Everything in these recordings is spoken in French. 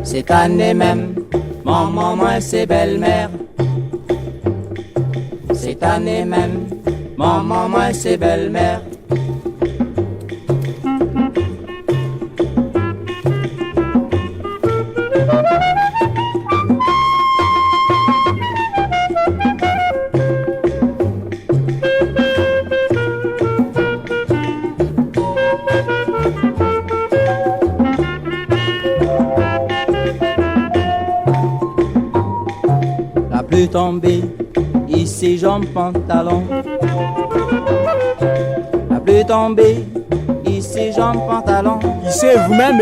Cette année même, maman, moi, c'est belle-mère. Cette année même, maman, moi, c'est belle-mère. La pluie tombée, ici jambes pantalon. La pluie tombée, ici jambes pantalon. Ici vous-même.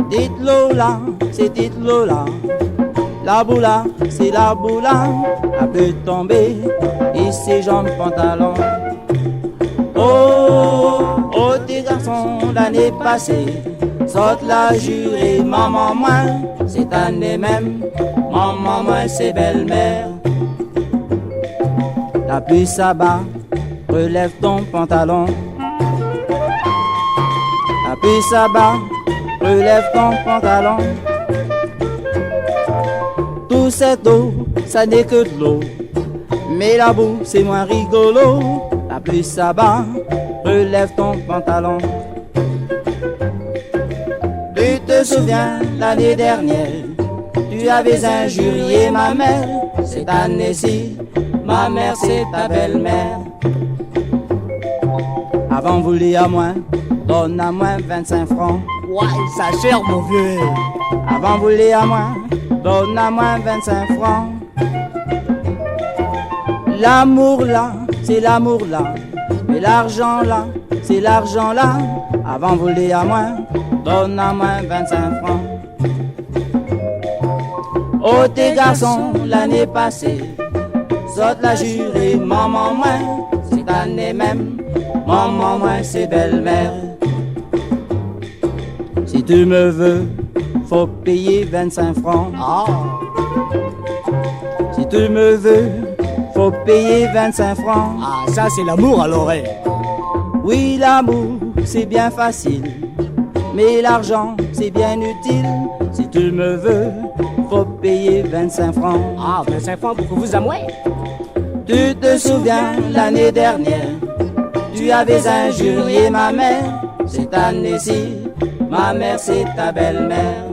Dites Lola, c'est dites Lola. La boula, c'est la boula. La pluie tombée, ici jambes pantalon. Oh, oh tes garçons l'année passée, saute la jurée, maman moi, cette année même, maman moi c'est belle-mère. La pluie s'abat, relève ton pantalon. La pluie s'abat, relève ton pantalon. Tout cette eau, ça n'est que de l'eau, mais la boue c'est moins rigolo. La pluie s'abat, relève ton pantalon. Tu te souviens l'année dernière, tu avais injurié ma mère. Cette année-ci, ma mère c'est ta belle-mère. Avant vous voulez à moi, donne à moi 25 francs. Ouais, ça cher mon vieux. Avant vous voulez à moi, donne à moi 25 francs. L'amour là, c'est l'amour là, mais l'argent là, c'est l'argent là. Avant vous voulez à moi, donne à moi 25 francs. Oh tes garçons l'année passée, saute la jurée, maman moi, cette année même, maman moi c'est belle-mère. Si tu me veux, faut payer 25 francs. Ah, Si tu me veux, faut payer 25 francs. ah ça c'est l'amour alors. Oui, l'amour, c'est bien facile, mais l'argent, c'est bien utile. Si tu me veux, faut payer 25 francs. Ah, 25 francs pour que vous à moi. Tu te souviens, l'année dernière, tu avais injurié ma mère. Cette année-ci, ma mère, c'est ta belle-mère.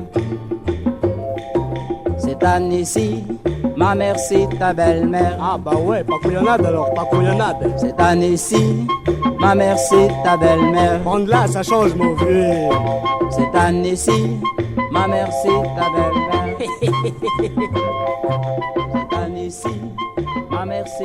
Cette année-ci, ma mère, c'est ta belle-mère. Ah bah ouais, pas couillonnade alors, pas couillonnade. Cette année-ci, ma mère, c'est ta belle-mère. Prendre là, ça change mon vieux. Cette année-ci, ma mère, c'est ta belle-mère. Cette année-ci, ma mère, c'est